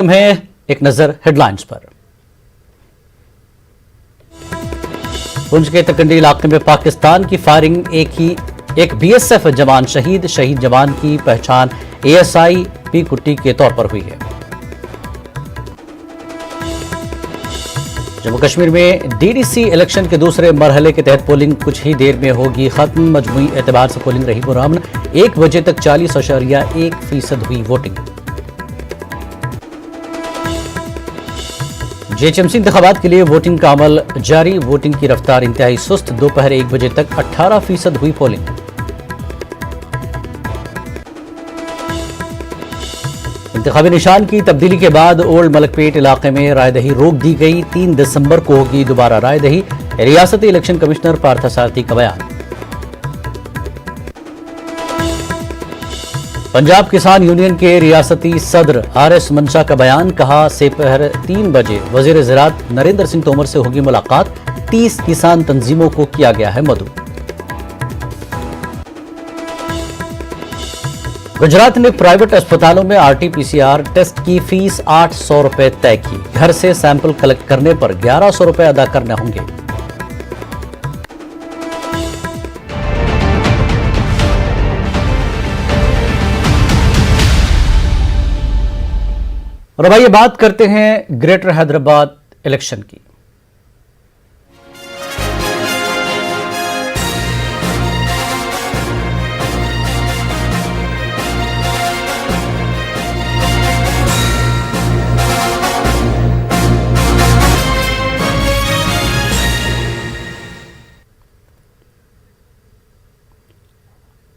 तुम्हें एक नजर हेडलाइंस पर। पुंछ के तकंडी इलाके में पाकिस्तान की फायरिंग, एक बीएसएफ जवान शहीद जवान की पहचान एएसआई पी कुट्टी के तौर पर हुई है। जम्मू कश्मीर में डीडीसी इलेक्शन के दूसरे मरहले के तहत पोलिंग कुछ ही देर में होगी खत्म। मजमूई एतबार से पोलिंग रही पुरअमन। 1 बजे तक 40.1% हुई वोटिंग। जीएचएमसी इंतखाबात के लिए वोटिंग का अमल जारी। वोटिंग की रफ्तार इंतहाई सुस्त। दोपहर 1 बजे तक 18% हुई पोलिंग। इंतखाबी निशान की तब्दीली के बाद ओल्ड मलकपेट इलाके में रायदही रोक दी गई। 3 दिसंबर को होगी दोबारा रायदही। रियासती इलेक्शन कमिश्नर पार्थसारथी का बयान। पंजाब किसान यूनियन के रियासती सदर आरएस मनशा का बयान। कहा, दोपहर 3 बजे वजीर ज़राअत नरेंद्र सिंह तोमर से होगी मुलाकात। 30 किसान तंजीमों को किया गया है मदऊ। गुजरात ने प्राइवेट अस्पतालों में आरटीपीसीआर टेस्ट की फीस 800 रुपए तय की। घर से सैंपल कलेक्ट करने पर 1100 रुपए अदा करने होंगे। और अब आइए बात करते हैं ग्रेटर हैदराबाद इलेक्शन की।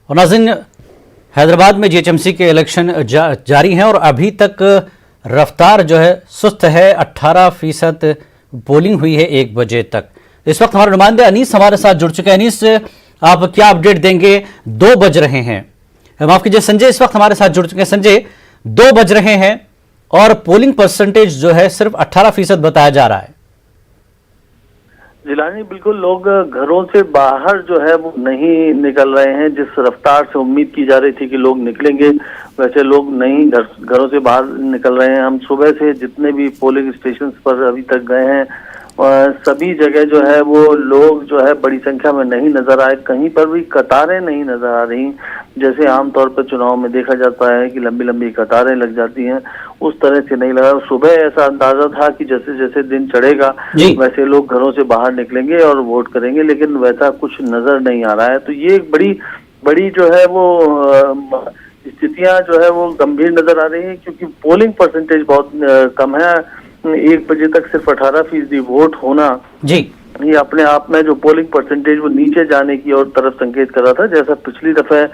और नाज़रीन, हैदराबाद में जीएचएमसी के इलेक्शन जारी हैं और अभी तक रफ्तार जो है सुस्त है। 18% पोलिंग हुई है 1 बजे तक। इस वक्त हमारे नुमाइंदे अनीस हमारे साथ जुड़ चुके हैं। अनीस, आप क्या अपडेट देंगे? 2 बज रहे हैं, माफ कीजिए संजय इस वक्त हमारे साथ जुड़ चुके हैं। संजय, 2 बज रहे हैं और पोलिंग परसेंटेज जो है सिर्फ 18% बताया जा रहा है। जिलानी, बिल्कुल लोग घरों से बाहर जो है वो नहीं निकल रहे हैं। जिस रफ्तार से उम्मीद की जा रही थी कि लोग निकलेंगे, वैसे लोग नहीं घरों से बाहर निकल रहे हैं। हम सुबह से जितने भी पोलिंग स्टेशन पर अभी तक गए हैं, सभी जगह जो है वो लोग जो है बड़ी संख्या में नहीं नजर आए। कहीं पर भी कतारें नहीं नजर आ रही। जैसे आमतौर पर चुनाव में देखा जाता है कि लंबी लंबी कतारें लग जाती हैं, उस तरह से नहीं लगा। सुबह ऐसा अंदाजा था कि जैसे जैसे दिन चढ़ेगा वैसे लोग घरों से बाहर निकलेंगे और वोट करेंगे, लेकिन वैसा कुछ नजर नहीं आ रहा है। तो ये एक बड़ी जो है वो स्थितियां जो है वो गंभीर नजर आ रही है, क्योंकि पोलिंग परसेंटेज बहुत कम है। 1 बजे तक सिर्फ 18% वोट होना जी, ये अपने आप में जो पोलिंग परसेंटेज वो नीचे जाने की और तरफ संकेत कर रहा था। जैसा पिछली दफे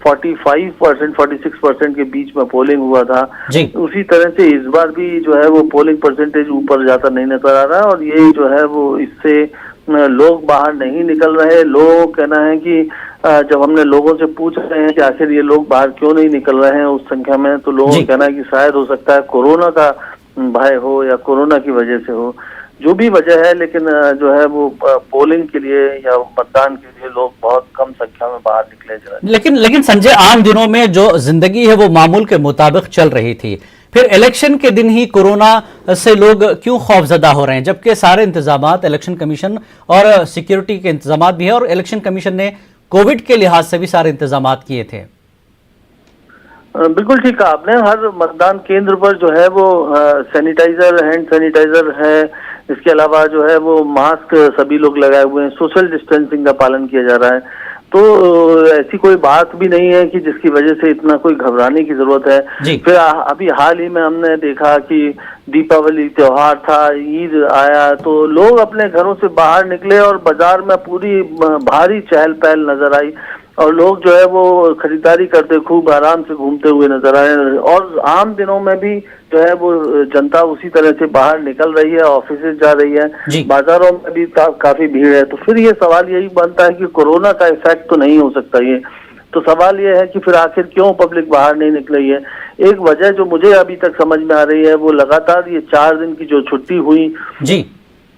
45%, 46% के बीच में पोलिंग हुआ था, उसी तरह से इस बार भी जो है वो पोलिंग परसेंटेज ऊपर जाता नहीं नजर आ रहा है। और ये जो है वो इससे लोग बाहर नहीं निकल रहे। लोगों का कहना है कि जब हमने लोगों से पूछ रहे हैं कि आखिर ये लोग बाहर क्यों नहीं निकल रहे हैं उस संख्या में, तो लोगों का कहना है कि शायद हो सकता है कोरोना का भय हो या कोरोना की वजह से हो, जो भी वजह है। लेकिन जो है वो पोलिंग के लिए या मतदान के लिए लोग बहुत कम संख्या में बाहर निकले जा रहे हैं। लेकिन संजय, आम दिनों में जो जिंदगी है वो मामूल के मुताबिक चल रही थी, फिर इलेक्शन के दिन ही कोरोना से लोग क्यों खौफजदा हो रहे हैं, जबकि सारे इंतजामात इलेक्शन कमीशन और सिक्योरिटी के इंतजामात भी है और इलेक्शन कमीशन ने कोविड के लिहाज से भी सारे इंतजामात किए थे। बिल्कुल ठीक कहा आपने। हर मतदान केंद्र पर जो है वो सैनिटाइजर, हैंड सैनिटाइजर है। इसके अलावा जो है वो मास्क सभी लोग लगाए हुए हैं। सोशल डिस्टेंसिंग का पालन किया जा रहा है। तो ऐसी कोई बात भी नहीं है कि जिसकी वजह से इतना कोई घबराने की जरूरत है। फिर अभी हाल ही में हमने देखा कि दीपावली त्योहार था, ईद आया, तो लोग अपने घरों से बाहर निकले और बाजार में पूरी भारी चहल पहल नजर आई और लोग जो है वो खरीदारी करते खूब आराम से घूमते हुए नजर आए। और आम दिनों में भी जो है वो जनता उसी तरह से बाहर निकल रही है, ऑफिस जा रही है, बाजारों में भी काफी भीड़ है। तो फिर ये सवाल यही बनता है कि कोरोना का इफेक्ट तो नहीं हो सकता ये। तो सवाल ये है कि फिर आखिर क्यों पब्लिक बाहर नहीं निकल रही है। एक वजह जो मुझे अभी तक समझ में आ रही है वो लगातार ये 4 दिन की जो छुट्टी हुई,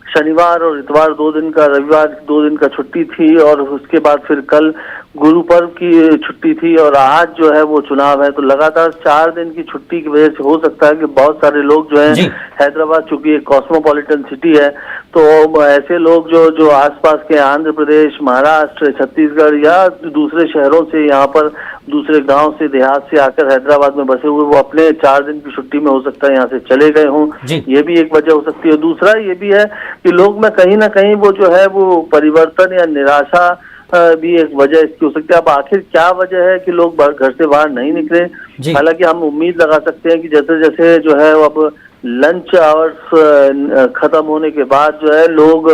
शनिवार और इतवार 2 दिन का, रविवार 2 दिन का छुट्टी थी, और उसके बाद फिर कल गुरु पर्व की छुट्टी थी और आज जो है वो चुनाव है, तो लगातार 4 दिन की छुट्टी की वजह से हो सकता है कि बहुत सारे लोग जो है, हैदराबाद चूंकि एक कॉस्मोपॉलिटन सिटी है, तो ऐसे लोग जो आसपास के आंध्र प्रदेश, महाराष्ट्र, छत्तीसगढ़ या दूसरे शहरों से, यहाँ पर दूसरे गांव से, देहात से आकर हैदराबाद में बसे हुए, वो अपने 4 दिन की छुट्टी में हो सकता है यहाँ से चले गए हों, ये भी एक वजह हो सकती है। दूसरा ये भी है कि लोग में कहीं ना कहीं वो जो है वो परिवर्तन या निराशा भी एक वजह इसकी हो सकती है। अब आखिर क्या वजह है कि लोग घर से बाहर नहीं निकले? हालांकि हम उम्मीद लगा सकते हैं कि जैसे जैसे जो है अब लंच आवर्स खत्म होने के बाद जो है लोग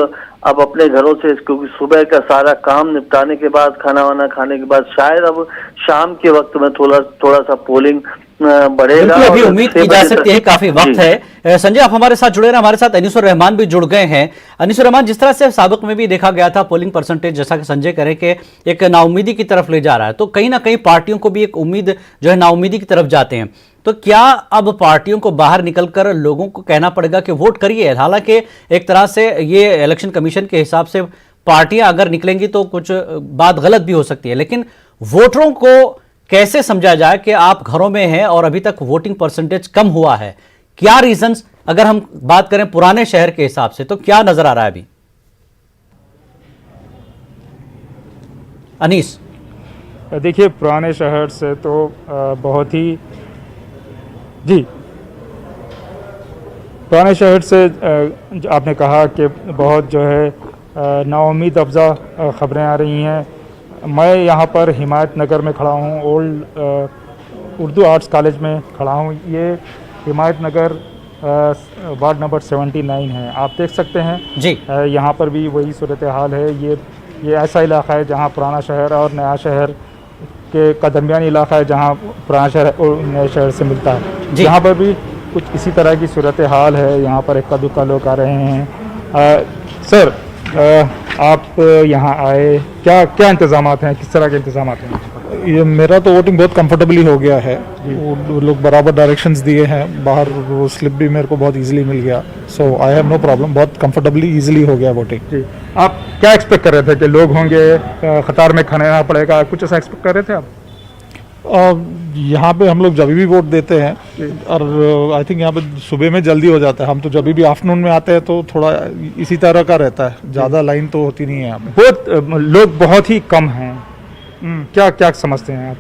अब अपने घरों से, क्योंकि सुबह का सारा काम निपटाने के बाद, खाना वाना खाने के बाद, शायद अब शाम के वक्त में थोड़ा सा पोलिंग बढ़ेगा। अभी उम्मीद की जा सकती है, काफी वक्त है। संजय, आप हमारे साथ जुड़े रहे, हमारे साथ अनीसुर रहमान भी जुड़ गए हैं। अनीसुर रहमान, जिस तरह से साबिक में भी देखा गया था पोलिंग परसेंटेज, जैसा कि संजय कह रहे कि एक नाउमीदी की तरफ ले जा रहा है, तो कहीं ना कहीं पार्टियों को भी एक उम्मीद जो है नाउमीदी की तरफ जाते हैं, तो क्या अब पार्टियों को बाहर निकलकर लोगों को कहना पड़ेगा कि वोट करिए? हालांकि एक तरह से ये इलेक्शन कमीशन के हिसाब से पार्टियां अगर निकलेंगी तो कुछ बात गलत भी हो सकती है, लेकिन वोटरों को कैसे समझा जाए कि आप घरों में हैं और अभी तक वोटिंग परसेंटेज कम हुआ है? क्या रीजंस, अगर हम बात करें पुराने शहर के हिसाब से, तो क्या नजर आ रहा है अभी? अनीस, देखिए, पुराने शहर से तो बहुत ही पुराने शहर से आपने कहा कि बहुत जो है नाउम्मीद अफ़ज़ा ख़बरें आ रही हैं। मैं यहाँ पर हिमायत नगर में खड़ा हूँ, ओल्ड उर्दू आर्ट्स कॉलेज में खड़ा हूँ। ये हिमायत नगर वार्ड नंबर 79 है, आप देख सकते हैं जी। यहाँ पर भी वही सूरत हाल है। ये ऐसा इलाका है जहाँ पुराना शहर और नया शहर का दरमियानी इलाका है, जहाँ पुराना शहर और नए शहर से मिलता है। यहाँ पर भी कुछ इसी तरह की सूरत हाल है। यहाँ पर इक्का दुक्का लोग आ रहे हैं। सर, आप यहाँ आए, क्या इंतज़ामात हैं, किस तरह के इंतज़ामात हैं? ये मेरा तो वोटिंग बहुत कंफर्टेबली हो गया है। वो लोग बराबर डायरेक्शंस दिए हैं, बाहर वो स्लिप भी मेरे को बहुत इजीली मिल गया। सो आई हैव नो प्रॉब्लम, बहुत कंफर्टेबली इजीली हो गया वोटिंग। जी, आप क्या एक्सपेक्ट कर रहे थे कि लोग होंगे, कतार में खड़ा रहना पड़ेगा, कुछ ऐसा एक्सपेक्ट कर रहे थे आप? यहाँ पे हम लोग जब भी वोट देते हैं, और आई थिंक यहाँ पे सुबह में जल्दी हो जाता है। हम तो जब भी आफ्टरनून में आते हैं तो थोड़ा इसी तरह का रहता है, ज़्यादा लाइन तो होती नहीं है यहाँ पे। लोग बहुत ही कम हैं, क्या समझते हैं आप?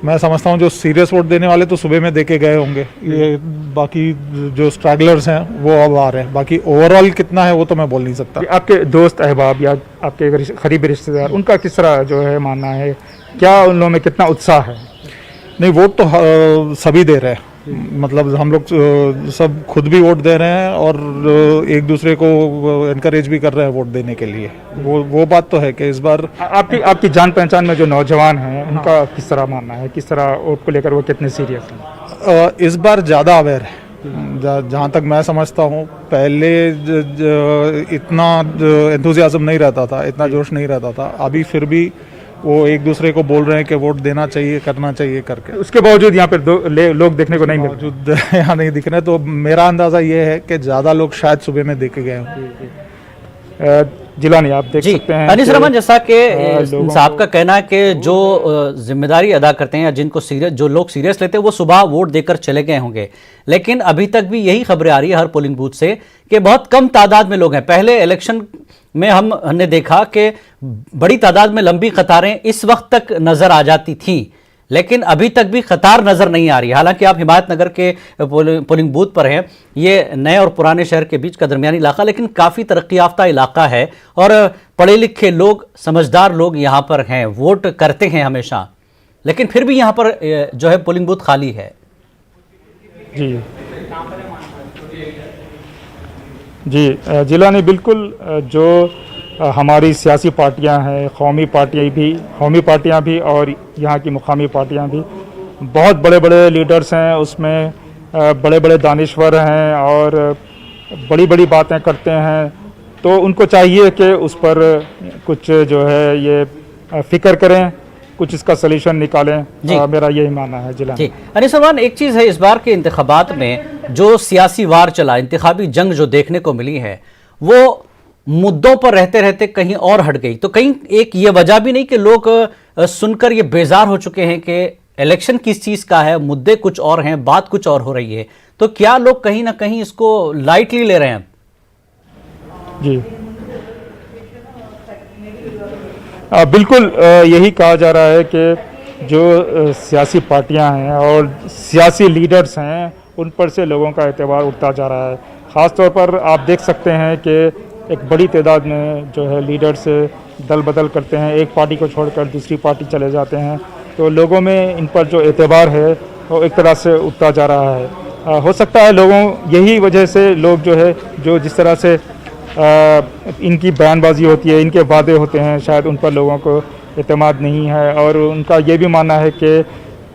मैं समझता हूँ जो सीरियस वोट देने वाले तो सुबह में देके गए होंगे, ये बाकी जो स्ट्रैगलर्स हैं वो अब आ रहे हैं। बाकी ओवरऑल कितना है वो तो मैं बोल नहीं सकता। आपके दोस्त अहबाब या आपके करीबी रिश्तेदार, उनका किस तरह जो है मानना है, क्या उन लोगों में कितना उत्साह है? नहीं, वोट तो सभी दे रहे हैं, मतलब हम लोग सब खुद भी वोट दे रहे हैं और एक दूसरे को एनकरेज भी कर रहे हैं वोट देने के लिए। वो बात तो है कि इस बार आपकी जान पहचान में जो नौजवान हैं, उनका किस तरह मानना है, किस तरह वोट को लेकर वो कितने सीरियस हैं? इस बार ज़्यादा अवेयर है, जहाँ तक मैं समझता हूँ। पहले इतना एंथुसियाज्म नहीं रहता था, इतना जोश नहीं रहता था। अभी फिर भी वो एक दूसरे को बोल रहे हैं कि वोट देना चाहिए, करना चाहिए करके। उसके बावजूद यहाँ पर लोग देखने को नहीं मिलते, यहाँ नहीं दिख रहे। तो मेरा अंदाज़ा ये है कि ज़्यादा लोग शायद सुबह में देखे गए हों। जिलानी, आप देख सकते हैं अनीस रहमान, जैसा कि साहब का कहना है कि जो जिम्मेदारी अदा करते हैं या जिनको जो लोग सीरियस लेते हैं वो सुबह वोट देकर चले गए होंगे, लेकिन अभी तक भी यही खबरें आ रही है हर पोलिंग बूथ से कि बहुत कम तादाद में लोग हैं। पहले इलेक्शन में हमने देखा कि बड़ी तादाद में लंबी कतारें इस वक्त तक नजर आ जाती थीं, लेकिन अभी तक भी कतार नजर नहीं आ रही। हालांकि आप हिमायत नगर के पोलिंग बूथ पर हैं, ये नए और पुराने शहर के बीच का दरमियानी इलाका, लेकिन काफ़ी तरक्की याफ्ता इलाका है और पढ़े लिखे लोग, समझदार लोग यहाँ पर हैं, वोट करते हैं हमेशा, लेकिन फिर भी यहाँ पर जो है पोलिंग बूथ खाली है। जी जिलानी, बिल्कुल जो हमारी सियासी पार्टियां हैं, कौमी पार्टियां भी और यहाँ की मुकामी पार्टियां भी, बहुत बड़े बड़े लीडर्स हैं, उसमें बड़े बड़े दानिश्वर हैं और बड़ी बड़ी बातें करते हैं। तो उनको चाहिए कि उस पर कुछ जो है ये फिक्र करें, कुछ इसका सलूशन निकालें। मेरा यही मानना है। जिला जी अनीस रहमान, एक चीज़ है, इस बार के इंतखाबात में जो सियासी वार चला, इंतखाबी जंग जो देखने को मिली है, वो मुद्दों पर रहते रहते कहीं और हट गई। तो कहीं एक ये वजह भी नहीं कि लोग सुनकर ये बेजार हो चुके हैं कि इलेक्शन किस चीज का है, मुद्दे कुछ और हैं, बात कुछ और हो रही है। तो क्या लोग कहीं ना कहीं इसको लाइटली ले रहे हैं? जी बिल्कुल यही कहा जा रहा है कि जो सियासी पार्टियां हैं और सियासी लीडर्स हैं उन पर से लोगों का एतबार उठता जा रहा है। ख़ास तौर पर आप देख सकते हैं कि एक बड़ी तादाद में जो है लीडर्स दल बदल करते हैं, एक पार्टी को छोड़कर दूसरी पार्टी चले जाते हैं। तो लोगों में इन पर जो एतबार है वो एक तरह से उठता जा रहा है। हो सकता है लोगों यही वजह से लोग जो है जो जिस तरह से इनकी बयानबाजी होती है, इनके वादे होते हैं, शायद उन पर लोगों को एतमाद नहीं है और उनका ये भी मानना है कि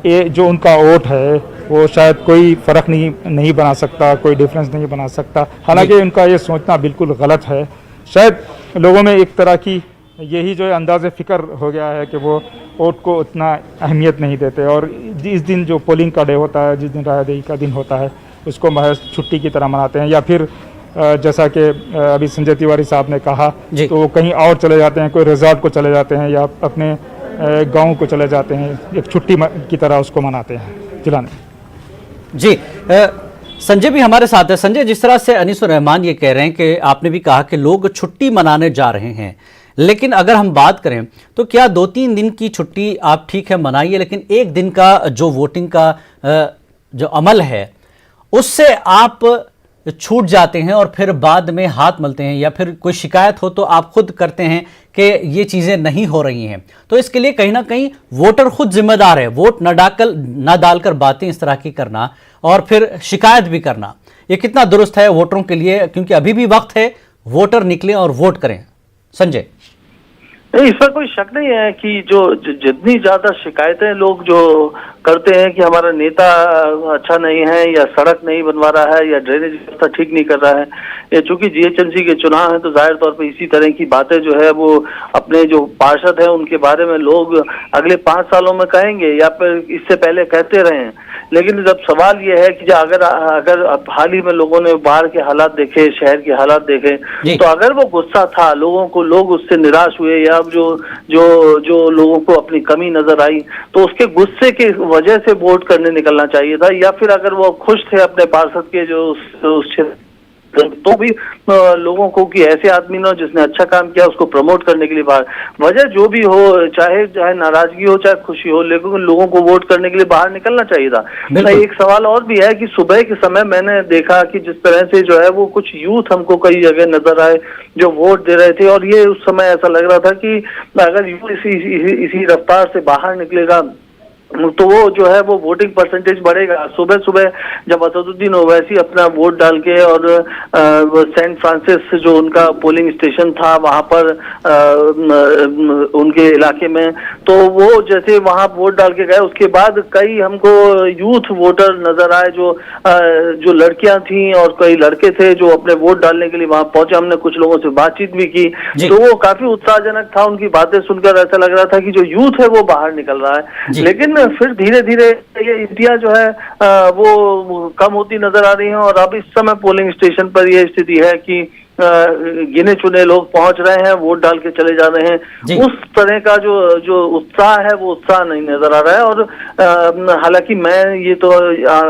ये जो उनका वोट है वो शायद कोई फ़र्क नहीं बना सकता, कोई डिफरेंस नहीं बना सकता। हालांकि उनका ये सोचना बिल्कुल गलत है। शायद लोगों में एक तरह की यही जो है अंदाज़े फ़िक्र हो गया है कि वो वोट को उतना अहमियत नहीं देते और इस दिन जो पोलिंग का डे होता है, जिस दिन रायदही का दिन होता है, उसको महज छुट्टी की तरह मनाते हैं। या फिर जैसा कि अभी संजय तिवारी साहब ने कहा तो वो कहीं और चले जाते हैं, कोई रिजॉर्ट को चले जाते हैं या अपने गांव को चले जाते हैं, एक छुट्टी की तरह उसको मनाते हैं जिलाने। जी संजय भी हमारे साथ है। संजय, जिस तरह से अनीसुर रहमान ये कह रहे हैं कि आपने भी कहा कि लोग छुट्टी मनाने जा रहे हैं, लेकिन अगर हम बात करें तो क्या 2-3 दिन की छुट्टी आप ठीक है मनाइए, लेकिन एक दिन का जो वोटिंग का जो अमल है उससे आप छूट जाते हैं और फिर बाद में हाथ मलते हैं, या फिर कोई शिकायत हो तो आप खुद करते हैं कि ये चीज़ें नहीं हो रही हैं। तो इसके लिए कहीं ना कहीं वोटर खुद जिम्मेदार है। वोट न डालकर बातें इस तरह की करना और फिर शिकायत भी करना, ये कितना दुरुस्त है वोटरों के लिए? क्योंकि अभी भी वक्त है, वोटर निकलें और वोट करें। संजय, नहीं, इसमें कोई शक नहीं है कि जो जितनी ज्यादा शिकायतें लोग जो करते हैं कि हमारा नेता अच्छा नहीं है या सड़क नहीं बनवा रहा है या ड्रेनेज व्यवस्था ठीक नहीं कर रहा है, ये चूंकि जीएचएमसी के चुनाव है तो जाहिर तौर पे इसी तरह की बातें जो है वो अपने जो पार्षद है उनके बारे में लोग अगले 5 सालों में कहेंगे या फिर इससे पहले कहते रहे हैं। लेकिन जब सवाल ये है कि अगर हाल ही में लोगों ने बाहर के हालात देखे, शहर के हालात देखे, तो अगर वो गुस्सा था लोगों को, लोग उससे निराश हुए या जो लोगों को अपनी कमी नजर आई, तो उसके गुस्से की वजह से वोट करने निकलना चाहिए था। या फिर अगर वो खुश थे अपने पार्षद के जो उस तो भी लोगों को कि ऐसे आदमी ने जिसने अच्छा काम किया उसको प्रमोट करने के लिए बाहर, वजह जो भी हो, चाहे नाराजगी हो चाहे खुशी हो, लेकिन लोगों को वोट करने के लिए बाहर निकलना चाहिए था। एक सवाल और भी है कि सुबह के समय मैंने देखा कि जिस तरह से जो है वो कुछ यूथ हमको कई जगह नजर आए जो वोट दे रहे थे, और ये उस समय ऐसा लग रहा था कि अगर यूथ इसी रफ्तार से बाहर निकलेगा तो वो जो है वो वोटिंग परसेंटेज बढ़ेगा। सुबह सुबह जब असदुद्दीन ओवैसी अपना वोट डाल के और सेंट फ्रांसिस जो उनका पोलिंग स्टेशन था वहां पर उनके इलाके में, तो वो जैसे वहां वोट डाल के गए उसके बाद कई हमको यूथ वोटर नजर आए जो लड़कियां थी और कई लड़के थे जो अपने वोट डालने के लिए वहां पहुंचे। हमने कुछ लोगों से बातचीत भी की तो वो काफी उत्साहजनक था। उनकी बातें सुनकर ऐसा लग रहा था कि जो यूथ है वो बाहर निकल रहा है। लेकिन फिर धीरे धीरे ये इंडिया जो है वो कम होती नजर आ रही है और अब इस समय पोलिंग स्टेशन पर ये स्थिति है कि गिने चुने लोग पहुंच रहे हैं, वोट डाल के चले जा रहे हैं। उस तरह का जो उत्साह है वो उत्साह नहीं नजर आ रहा है। और हालांकि मैं ये तो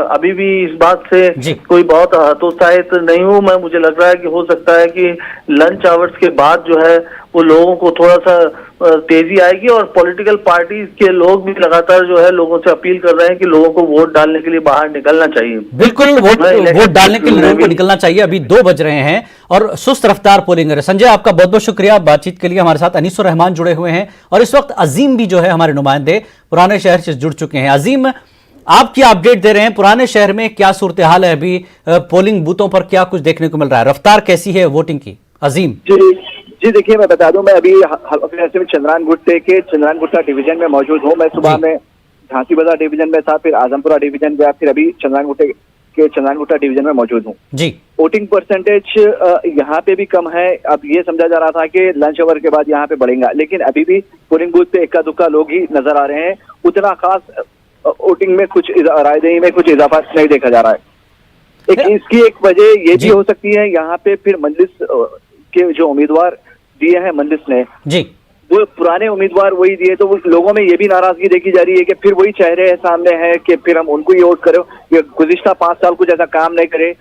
अभी भी इस बात से कोई बहुत हतोत्साहित नहीं हूं। मुझे लग रहा है कि हो सकता है कि लंच आवर्स के बाद जो है वो लोगों को थोड़ा सा तेजी आएगी और पॉलिटिकल पार्टीज के लोग भी लगातार जो है लोगों से अपील कर रहे हैं कि लोगों को वोट डालने के लिए बाहर निकलना चाहिए। बिल्कुल, वोट डालने के लिए लोगों को निकलना चाहिए। अभी 2 बज रहे हैं और सुस्त रफ्तार पोलिंग है। संजय, आपका बहुत बहुत शुक्रिया बातचीत के लिए। हमारे साथ अनीसुर रहमान जुड़े हुए हैं और इस वक्त अजीम भी जो है हमारे नुमाइंदे पुराने शहर से जुड़ चुके हैं। अजीम, आप क्या अपडेट दे रहे हैं? पुराने शहर में क्या सूरत हाल है? अभी पोलिंग बूथों पर क्या कुछ देखने को मिल रहा है? रफ्तार कैसी है वोटिंग की? अजीम जी देखिए, मैं बता दूं, मैं अभी अपने चंद्रान गुट्टे के चंद्रान गुट्टा डिवीजन में मौजूद हूं। मैं सुबह में झांसी बाजार डिवीजन में था, फिर आजमपुरा डिवीजन में, फिर अभी चंद्रान गुट्टे के चंद्रान गुट्टा डिवीजन में मौजूद हूं जी। वोटिंग परसेंटेज यहाँ पे भी कम है। अब ये समझा जा रहा था कि लंच आवर के बाद यहाँ पे बढ़ेगा, लेकिन अभी भी पोलिंग बूथ पे इक्का दुक्का लोग ही नजर आ रहे हैं। उतना खास वोटिंग में कुछ रायदही में कुछ इजाफा नहीं देखा जा रहा है। इसकी एक वजह ये भी हो सकती है, यहाँ पे फिर मजलिस के जो उम्मीदवार दिए हैं मंदिर ने, जी वो पुराने उम्मीदवार वही दिए, तो लोगों में ये भी नाराजगी देखी जा रही है कि फिर वही चेहरे सामने हैं कि फिर हम उनको ही वोट करो। ये गुज़िश्ता 5 साल कुछ ऐसा काम नहीं करे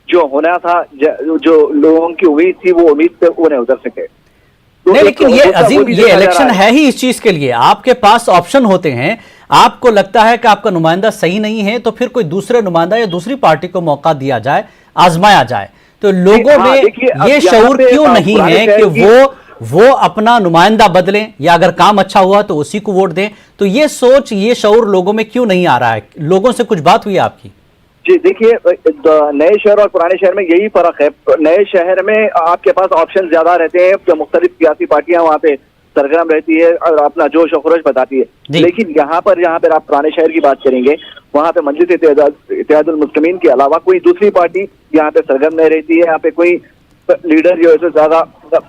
जो होना था, जो लोगों की उम्मीद थी वो उम्मीद पे वो नहीं उतर सके। तो नहीं, लेकिन ये अजीम, ये देखा जा इलेक्शन रहा है ही इस चीज के लिए। आपके पास ऑप्शन होते हैं, आपको लगता है कि आपका नुमाइंदा सही नहीं है तो फिर कोई दूसरे नुमाइंदा या दूसरी पार्टी को मौका दिया जाए, आजमाया जाए। तो लोगों हाँ, में देखिए, अब ये यहाँ शऊर पे क्यों नहीं पुराने है शहर कि वो अपना नुमाइंदा बदलें, या अगर काम अच्छा हुआ तो उसी को वोट दें? तो ये सोच, ये शऊर लोगों में क्यों नहीं आ रहा है? लोगों से कुछ बात हुई आपकी? जी देखिए, नए शहर और पुराने शहर में यही फर्क है। नए शहर में आपके पास ऑप्शन ज्यादा रहते हैं, जो मुख्तलिफ सियासी पार्टियां वहाँ पे सरगर्म रहती है और अपना जोश और खरोश बताती है। लेकिन यहाँ पर आप पुराने शहर की बात करेंगे, वहाँ पे मजलिस इत्तेहादुल मुस्लिमीन के अलावा कोई दूसरी पार्टी यहाँ पे सरगर्म नहीं रहती है। यहाँ पे कोई लीडर जो है ज्यादा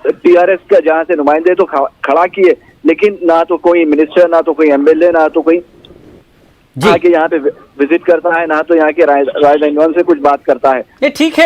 टीआरएस का जहाँ से नुमाइंदे तो खड़ा किए, लेकिन ना तो कोई मिनिस्टर, ना तो कोई एमएलए, ना तो कोई आके यहाँ पे विजिट करता है, ना तो यहाँ के राजधानी से कुछ बात करता है। ये ठीक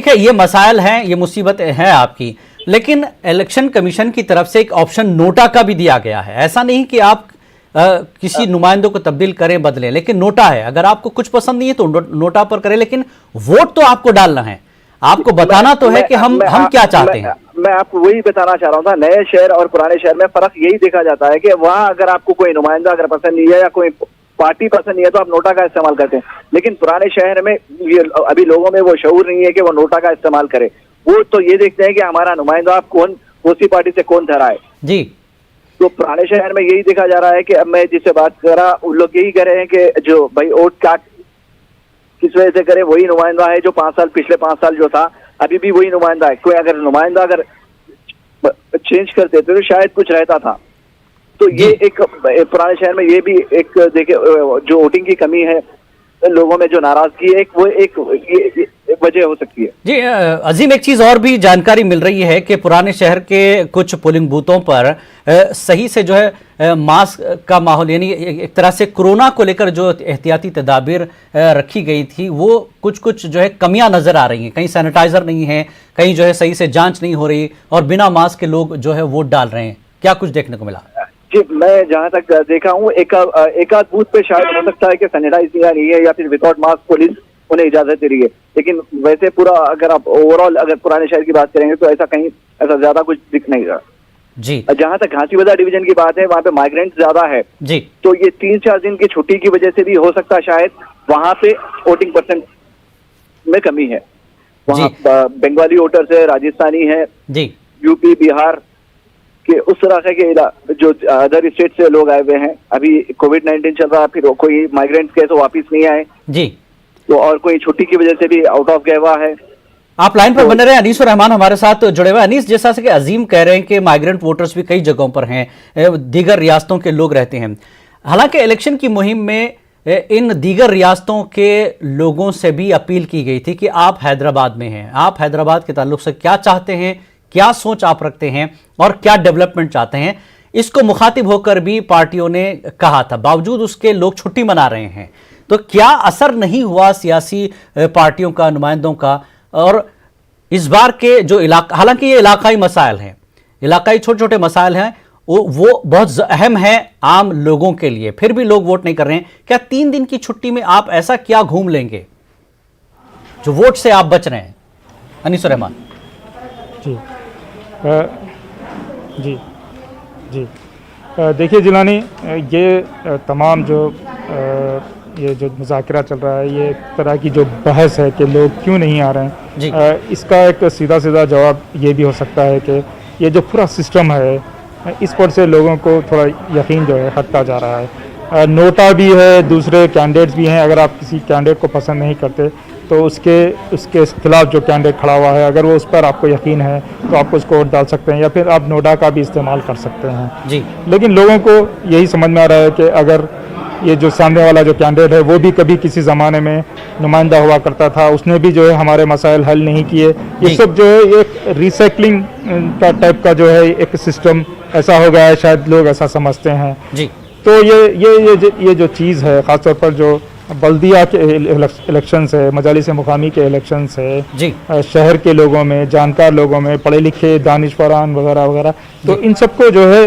है, ये मसाइल हैं, ये मुसीबतें हैं आपकी, लेकिन इलेक्शन कमीशन की तरफ से एक ऑप्शन नोटा का भी दिया गया है। ऐसा नहीं कि आप किसी नुमाइंदों को तब्दील करें, बदलें, लेकिन नोटा है। अगर आपको कुछ पसंद नहीं है तो नोटा पर करें, लेकिन वोट तो आपको डालना है, आपको बताना तो है कि हम क्या चाहते हैं। मैं आपको वही बताना चाह रहा हूँ। नए शहर और पुराने शहर में फर्क यही देखा जाता है कि वहाँ अगर आपको कोई नुमाइंदा अगर पसंद नहीं है या कोई पार्टी पसंद नहीं है तो आप नोटा का इस्तेमाल करते हैं। लेकिन पुराने शहर में ये अभी लोगों में वो शऊर नहीं है कि वो नोटा का इस्तेमाल करे। वो तो ये देखते हैं कि हमारा नुमाइंदा कौन, उसी पार्टी से कौन ठहरा है। जी, तो पुराने शहर में यही देखा जा रहा है कि अब मैं जिससे बात कर रहा, उन लोग यही कह रहे हैं कि जो भाई वोट का किस वजह से करे, वही नुमाइंदा है जो पिछले 5 साल जो था, अभी भी वही नुमाइंदा है। कोई अगर नुमाइंदा अगर चेंज कर देते तो शायद कुछ रहता था। तो ये एक पुराने शहर में ये भी एक देखिए, जो वोटिंग की कमी है, लोगों में जो नाराजगी है, वो एक वजह हो सकती है। जी अजीम, एक चीज और भी जानकारी मिल रही है कि पुराने शहर के कुछ पोलिंग बूथों पर सही से जो है मास्क का माहौल, यानी एक तरह से कोरोना को लेकर जो एहतियाती तदाबीर रखी गई थी, वो कुछ जो है कमियां नजर आ रही हैं। कहीं सैनिटाइजर नहीं है, कहीं जो है सही से जांच नहीं हो रही, और बिना मास्क के लोग जो है वोट डाल रहे हैं। क्या कुछ देखने को मिला? जी, मैं जहां तक देखा हूँ, एक आध बूथ पे शायद हो सकता है कि सैनिटाइज नहीं है या फिर विदाउट मास्क पुलिस उन्हें इजाजत दे रही है। लेकिन वैसे पूरा अगर आप ओवरऑल अगर पुराने शहर की बात करेंगे तो ऐसा कहीं ऐसा ज्यादा कुछ दिख नहीं रहा। जी, जहां तक घासी बाजार डिवीजन की बात है, वहां पे माइग्रेंट ज्यादा है। जी, तो ये 3-4 दिन की छुट्टी की वजह से भी हो सकता है शायद वहां पे वोटिंग परसेंट में कमी है। वहाँ बंगाली वोटर्स है, राजस्थानी है, जी, यूपी, बिहार के उस तरह के जो अदर स्टेट से लोग आए हुए हैं। अभी कोविड-19 चल रहा है, फिर कोई माइग्रेंट के तो वापिस नहीं आए जी, तो और कोई छुट्टी की वजह से भी आउट ऑफ गया हुआ है। आप लाइन पर बने रहे। अनीस और रहमान हमारे साथ जुड़े हुए। अनीस, जैसा कि अजीम कह रहे हैं कि माइग्रेंट वोटर्स भी कई जगहों पर हैं, दीगर रियासतों के लोग रहते हैं। हालांकि इलेक्शन की मुहिम में इन दीगर रियासतों के लोगों से भी अपील की गई थी कि आप हैदराबाद में हैं, आप हैदराबाद के ताल्लुक से क्या चाहते हैं, क्या सोच आप रखते हैं और क्या डेवलपमेंट चाहते हैं। इसको मुखातिब होकर भी पार्टियों ने कहा था, बावजूद उसके लोग छुट्टी मना रहे हैं। तो क्या असर नहीं हुआ सियासी पार्टियों का, नुमाइंदों का? और इस बार के जो इलाका, हालांकि ये इलाकाई मसाइल हैं, इलाकाई छोटे छोटे मसाइल हैं, वो बहुत अहम है आम लोगों के लिए, फिर भी लोग वोट नहीं कर रहे हैं। क्या 3 दिन की छुट्टी में आप ऐसा क्या घूम लेंगे जो वोट से आप बच रहे हैं? अनीस रहमान जी, जी जी देखिए जिलानी, ये तमाम जो ये जो मुज़ाकरा चल रहा है, ये एक तरह की जो बहस है कि लोग क्यों नहीं आ रहे हैं जी, इसका एक सीधा जवाब ये भी हो सकता है कि ये जो पूरा सिस्टम है, इस पर से लोगों को थोड़ा यकीन जो है हटता जा रहा है। नोटा भी है, दूसरे कैंडिडेट्स भी हैं। अगर आप किसी कैंडिडेट को पसंद नहीं करते तो उसके खिलाफ जो कैंडिडेट खड़ा हुआ है, अगर वो उस पर आपको यकीन है तो आप उसको वोट डाल सकते हैं, या फिर आप नोटा का भी इस्तेमाल कर सकते हैं जी। लेकिन लोगों को यही समझ में आ रहा है कि अगर ये जो सामने वाला जो कैंडिडेट है वो भी कभी किसी ज़माने में नुमाइंदा हुआ करता था, उसने भी जो है हमारे मसाइल हल नहीं किए। ये सब जो है एक रिसाइकलिंग का टाइप का जो है एक सिस्टम ऐसा हो गया है, शायद लोग ऐसा समझते हैं जी। तो ये जो चीज़ है, ख़ासतौर पर जो बल्दिया के इलेक्शंस है, मजालिस मुकामी के इलेक्शंस है, जी शहर के लोगों में, जानकार लोगों में, पढ़े लिखे दानिशवरान वगैरह वगैरह, तो इन सबको जो है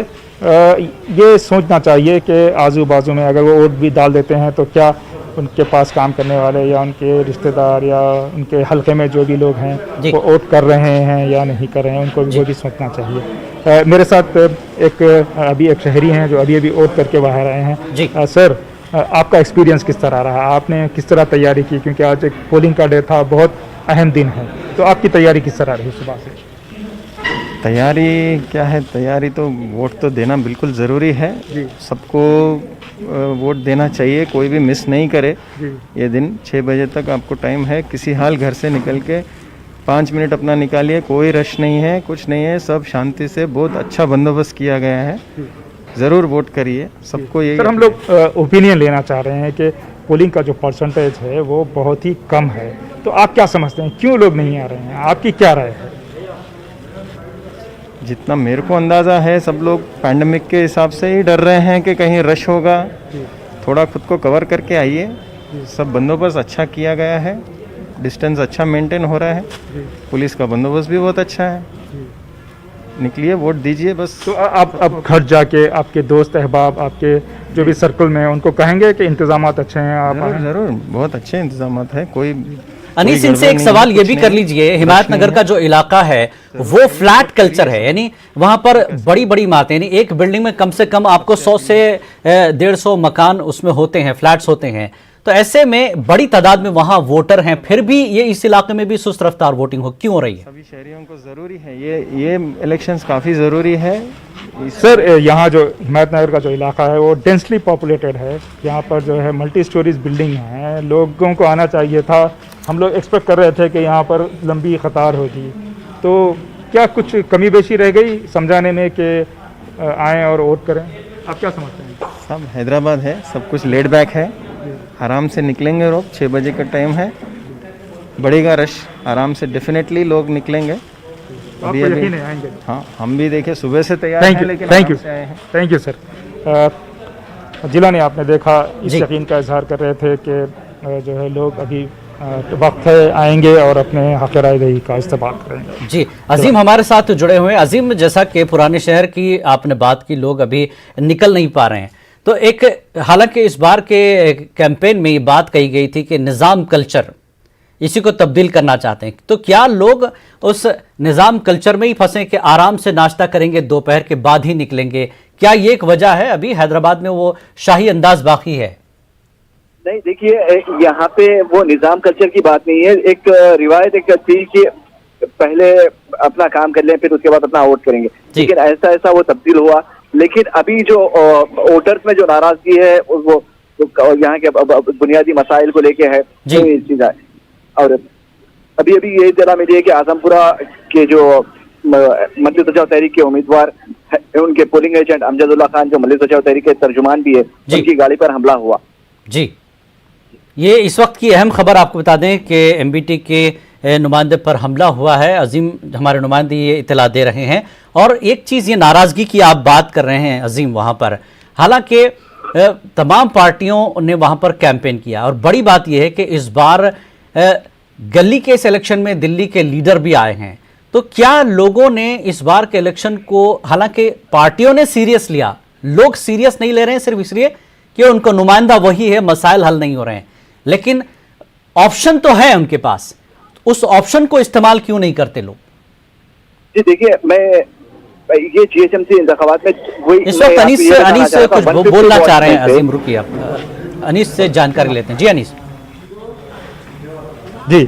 ये सोचना चाहिए कि आजू बाजू में अगर वो वोट भी डाल देते हैं तो क्या उनके पास काम करने वाले या उनके रिश्तेदार या उनके हल्के में जो भी लोग हैं वो वोट कर रहे हैं या नहीं कर रहे हैं, उनको भी वो भी सोचना चाहिए। मेरे साथ अभी एक शहरी हैं जो अभी वोट करके बाहर आए हैं। जी सर, आपका एक्सपीरियंस किस तरह रहा, आपने किस तरह तैयारी की, क्योंकि आज एक पोलिंग का डे था, बहुत अहम दिन है, तो आपकी तैयारी किस तरह रही सुबह से? तैयारी क्या है, तैयारी तो वोट तो देना बिल्कुल ज़रूरी है। सबको वोट देना चाहिए, कोई भी मिस नहीं करे। ये दिन 6 बजे तक आपको टाइम है, किसी हाल घर से निकल के 5 मिनट अपना निकालिए, कोई रश नहीं है, कुछ नहीं है, सब शांति से, बहुत अच्छा बंदोबस्त किया गया है। ज़रूर वोट करिए, सबको ये। सर, हम लोग ओपिनियन लेना चाह रहे हैं कि पोलिंग का जो परसेंटेज है वो बहुत ही कम है, तो आप क्या समझते हैं क्यों लोग नहीं आ रहे हैं, आपकी क्या राय है? जितना मेरे को अंदाज़ा है सब लोग पैंडमिक के हिसाब से ही डर रहे हैं कि कहीं रश होगा। थोड़ा खुद को कवर करके आइए, सब बंदोबस्त अच्छा किया गया है, डिस्टेंस अच्छा मेंटेन हो रहा है, पुलिस का बंदोबस्त भी बहुत अच्छा है। निकलिए, वोट दीजिए बस। तो आप अब घर जाके आपके दोस्त अहबाब, आपके जो भी सर्कल में हैं, उनको कहेंगे कि इंतजामात अच्छे हैं? आप ज़रूर ज़रूर, बहुत अच्छे इंतजामात है। कोई अनीस, इनसे एक सवाल ये भी कर लीजिए, हिमायतनगर का जो इलाका है वो फ्लैट कल्चर है, यानी वहां पर बड़ी बड़ी इमारतें, यानी एक बिल्डिंग में कम से कम आपको 100 से 150 मकान उसमें होते हैं, फ्लैट्स होते हैं। तो ऐसे में बड़ी तादाद में वहां वोटर हैं, फिर भी ये इस इलाके में भी सुस्त रफ्तार वोटिंग क्यों हो रही है? सभी शहरियों को ज़रूरी है, ये इलेक्शंस काफ़ी ज़रूरी है। सर, यहाँ जो हिमायतनगर का जो इलाका है वो डेंसली पॉपुलेटेड है, यहाँ पर जो है मल्टी स्टोरीज बिल्डिंग हैं, लोगों को आना चाहिए था। हम लोग एक्सपेक्ट कर रहे थे कि यहाँ पर लंबी कतार होगी, तो क्या कुछ कमी बेशी रह गई समझाने में कि आएँ और वोट करें? आप क्या समझते हैं? सब हैदराबाद है, सब कुछ लेड बैक है, आराम से निकलेंगे लोग। 6 बजे का टाइम है, बढ़ेगा रश, आराम से डेफिनेटली लोग निकलेंगे। आपको यकीन है आएंगे? हाँ, हम भी देखे सुबह से तैयार हैं, लेकिन थैंक यू सर। जिलानी, आपने देखा, इस यकीन का इजहार कर रहे थे कि जो है लोग अभी वक्त है आएंगे और अपने हक़ राय दही का इस्तेमाल करेंगे। जी, अजीम हमारे साथ जुड़े हुए हैं। अजीम, जैसा कि पुराने शहर की आपने बात की, लोग अभी निकल नहीं पा रहे हैं, तो एक हालांकि इस बार के कैंपेन में ये बात कही गई थी कि निज़ाम कल्चर, इसी को तब्दील करना चाहते हैं, तो क्या लोग उस निज़ाम कल्चर में ही फंसे कि आराम से नाश्ता करेंगे, दोपहर के बाद ही निकलेंगे? क्या ये एक वजह है अभी हैदराबाद में वो शाही अंदाज बाकी है? नहीं, देखिए, यहाँ पे वो निजाम कल्चर की बात नहीं है। एक रिवायत एक थी कि पहले अपना काम कर लें, फिर उसके बाद अपना वोट करेंगे, लेकिन ऐसा ऐसा वो तब्दील हुआ। लेकिन अभी जो वोटर्स में जो नाराजगी है वो यहाँ के बुनियादी मसाइल को लेके है, चीज है। और अभी ये इत्तला मिली है कि आजमपुरा के जो मजलिस बचाओ तहरीक के उम्मीदवार, उनके पोलिंग एजेंट अमजदुल्ला खान, जो मजलिस बचाओ तहरीक के तर्जुमान भी है, उनकी गाड़ी पर हमला हुआ। जी, ये इस वक्त की अहम खबर आपको बता दें कि एमबीटी के नुमाइंदे पर हमला हुआ है। अजीम, हमारे नुमाइंदे ये इतला दे रहे हैं। और एक चीज़, ये नाराज़गी की आप बात कर रहे हैं अजीम, वहाँ पर हालांकि तमाम पार्टियों ने वहाँ पर कैंपेन किया, और बड़ी बात यह है कि इस बार गली के इस इलेक्शन में दिल्ली के लीडर भी आए हैं। तो क्या लोगों ने इस बार के इलेक्शन को, हालांकि पार्टियों ने सीरियस लिया, लोग सीरियस नहीं ले रहे हैं सिर्फ इसलिए कि उनको नुमाइंदा वही है, मसाइल हल नहीं हो रहे हैं, लेकिन ऑप्शन तो है उनके पास, उस ऑप्शन को इस्तेमाल क्यों नहीं करते लोग? जी देखिए, मैं ये जीएचएमसी इंतखाबात में वही इस वक्त अनीस से कुछ बोलना चाह रहे हैं। अजीम, रुकिए, आप अनीस से जानकारी लेते हैं। जी अनीस। जी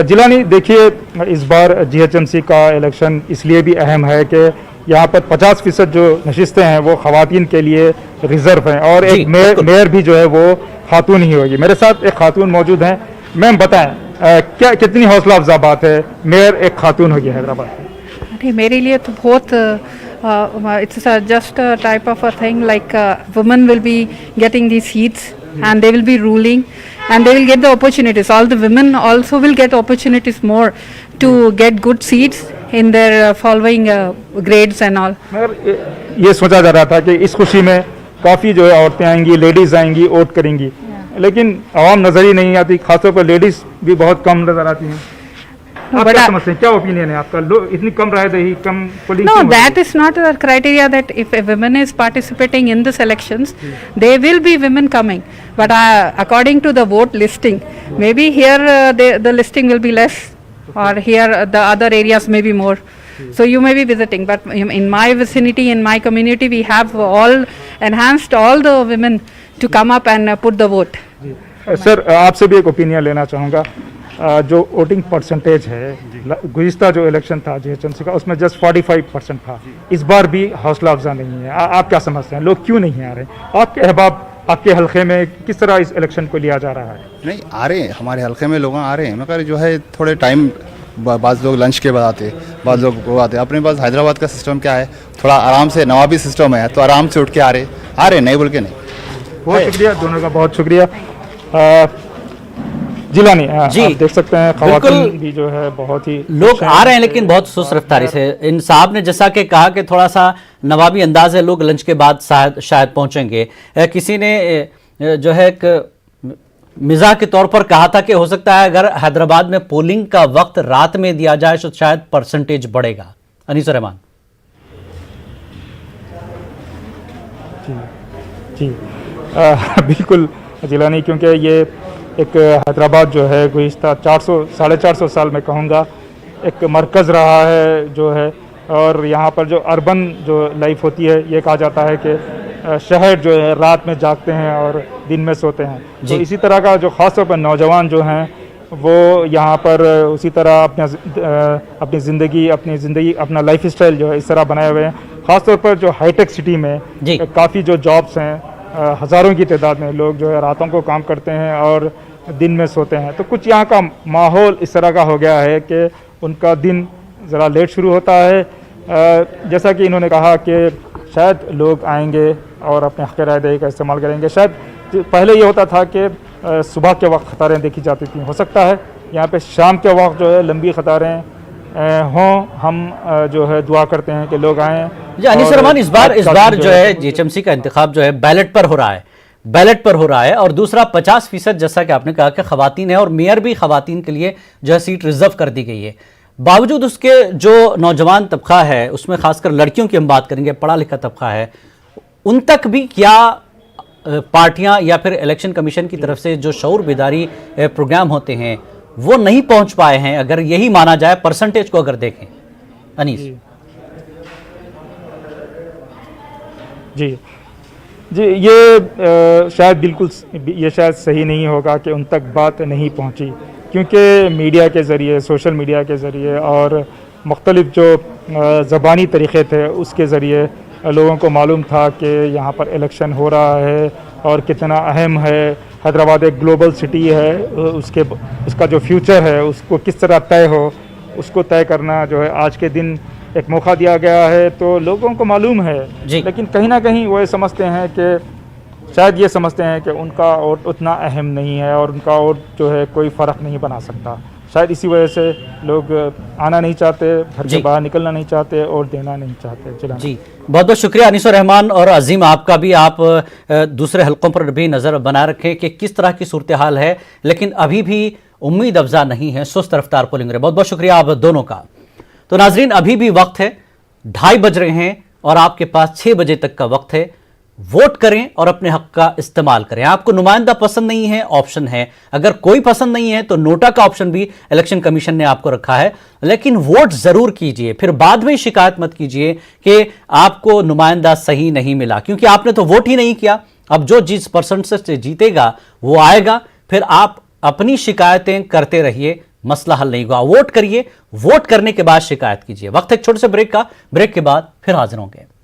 जिलानी, देखिए, इस बार जीएचएमसी का इलेक्शन इसलिए भी अहम है कि यहाँ पर 50% जो नशिस्तें हैं वो खवातीन के लिए रिजर्व हैं, और एक मेयर भी जो है वो खातून ही होगी। मेरे साथ एक खातून मौजूद हैं। मैम, बताएं, क्या कितनी हौसला अफजा बात है मेयर एक खातून होगी हैदराबाद में? नहीं, मेरे लिए तो बहुत it's just type of a thing, like women will be getting the seats and they will be ruling and they will get the opportunities. All the women also will get opportunities more to get good seats in their following grades and all. मगर ये सोचा जा रहा था कि इस खुशी में काफ़ी जो है औरतें आएंगी, लेडीज़ आएंगी, वोट करेंगी, लेकिन आवाम नज़र ही नहीं आती, खासतौर पर लेडीज़ भी बहुत कम नज़र आती हैं। आप but क्या I- समझते हैं, क्या ओपिनियन है आपका? लोग इतनी कम राय दही, कम पोलिंग No, क्यों हो रही है? that is not the criteria that if a woman is participating in this elections, there will be women coming. But according to the vote listing, maybe here the listing will be less, or here the other areas may be more. So you may be visiting, but in my vicinity, in my community, we have all enhanced all the women to come up and put the vote. Sir आपसे भी एक opinion लेना चाहूँगा। जो voting percentage है, गुज़िश्ता जो election था GHMC का, उसमें जस्ट 45% था। इस बार भी हौसला अफजा नहीं है। आप क्या समझते हैं, लोग क्यों नहीं आ रहे? आपके अहबाब, आपके हल्के में किस तरह इस इलेक्शन को लिया जा रहा है? नहीं आ रहे हैं, हमारे हल्के में लोग आ रहे हैं, मगर जो है थोड़े टाइम, बाद लोग लंच के बाद आते, बाद लोग वो आते। अपने पास हैदराबाद का सिस्टम क्या है, थोड़ा आराम से नवाबी सिस्टम है, तो आराम से उठ के आ रहे नहीं बोल के नहीं। बहुत शुक्रिया, दोनों का बहुत शुक्रिया। जिलानी जी, आप देख सकते हैं, बिल्कुल खवातीन भी जो है बहुत ही लोग आ रहे हैं, लेकिन बहुत सुस्त रफ्तारी से। इन साहब ने जैसा कि कहा कि थोड़ा सा नवाबी अंदाज है, लोग लंच के बाद शायद पहुंचेंगे। किसी ने जो है एक मिजाह के तौर पर कहा था कि हो सकता है अगर हैदराबाद में पोलिंग का वक्त रात में दिया जाए तो शायद परसेंटेज बढ़ेगा। अनीस रहमान जी बिल्कुल जिलानी, क्योंकि ये एक हैदराबाद जो है गुज़िश्ता 400-450 साल में कहूँगा एक मरकज़ रहा है जो है, और यहाँ पर जो अर्बन जो लाइफ होती है, ये कहा जाता है कि शहर जो है रात में जागते हैं और दिन में सोते हैं। तो इसी तरह का जो ख़ास तौर पर नौजवान जो हैं वो यहाँ पर उसी तरह अपनी ज़िंदगी अपना लाइफ स्टाइल जो है इस तरह बनाए हुए हैं। ख़ास तौर पर जो हाईटेक सिटी में काफ़ी जो जॉब्स हैं, हज़ारों की तादाद में लोग जो है रातों को काम करते हैं और दिन में सोते हैं। तो कुछ यहाँ का माहौल इस तरह का हो गया है कि उनका दिन ज़रा लेट शुरू होता है। जैसा कि इन्होंने कहा कि शायद लोग आएंगे और अपने हक़ राय दही का इस्तेमाल करेंगे। शायद पहले ये होता था कि सुबह के वक्त कतारें देखी जाती थी, हो सकता है यहाँ पे शाम के वक्त जो है लंबी कतारें हों। हम जो है दुआ करते हैं कि लोग आएँ। जी अनीस रहमान, इस बार जो है जीएचएमसी का इंतखाब जो है बैलेट पर हो रहा है, और दूसरा 50% जैसा कि आपने कहा कि खवातीन है और मेयर भी खवातीन के लिए जो है सीट रिजर्व कर दी गई है। बावजूद उसके जो नौजवान तबका है, उसमें खासकर लड़कियों की हम बात करेंगे, पढ़ा लिखा तबका है, उन तक भी क्या पार्टियां या फिर इलेक्शन कमीशन की तरफ से जो शऊर बेदारी प्रोग्राम होते हैं वो नहीं पहुंच पाए हैं, अगर यही माना जाए परसेंटेज को अगर देखें? अनीस जी ये शायद सही नहीं होगा कि उन तक बात नहीं पहुंची, क्योंकि मीडिया के ज़रिए, सोशल मीडिया के ज़रिए और मुख्तलिफ जो ज़बानी तरीक़े थे उसके ज़रिए लोगों को मालूम था कि यहाँ पर इलेक्शन हो रहा है और कितना अहम है। हैदराबाद एक ग्लोबल सिटी है, उसका जो फ्यूचर है उसको किस तरह तय हो, उसको तय करना जो है आज के दिन एक मौका दिया गया है। तो लोगों को मालूम है, लेकिन कहीं ना कहीं वो समझते हैं कि शायद ये समझते हैं कि उनका वोट उतना अहम नहीं है और उनका वोट जो है कोई फ़र्क नहीं बना सकता। शायद इसी वजह से लोग आना नहीं चाहते, घर के बाहर निकलना नहीं चाहते और देना नहीं चाहते। जी बहुत बहुत शुक्रिया अनीस रहमान और अजीम, आपका भी। आप दूसरे हलकों पर भी नज़र बनाए रखें कि किस तरह की सूरत हाल है, लेकिन अभी भी उम्मीद अफजा नहीं है, सुस्त रफ्तार पोलिंग रहे। बहुत बहुत शुक्रिया आप दोनों का। तो नाजरीन, अभी भी वक्त है, 2:30 बज रहे हैं और आपके पास 6 बजे तक का वक्त है। वोट करें और अपने हक का इस्तेमाल करें। आपको नुमाइंदा पसंद नहीं है, ऑप्शन है। अगर कोई पसंद नहीं है तो नोटा का ऑप्शन भी इलेक्शन कमीशन ने आपको रखा है, लेकिन वोट जरूर कीजिए। फिर बाद में शिकायत मत कीजिए कि आपको नुमाइंदा सही नहीं मिला, क्योंकि आपने तो वोट ही नहीं किया। अब जो जिस परसेंट से जीतेगा वो आएगा, फिर आप अपनी शिकायतें करते रहिए, मसला हल नहीं होगा। वोट करिए, वोट करने के बाद शिकायत कीजिए। वक्त एक छोटे से ब्रेक का, ब्रेक के बाद फिर हाजिर होंगे।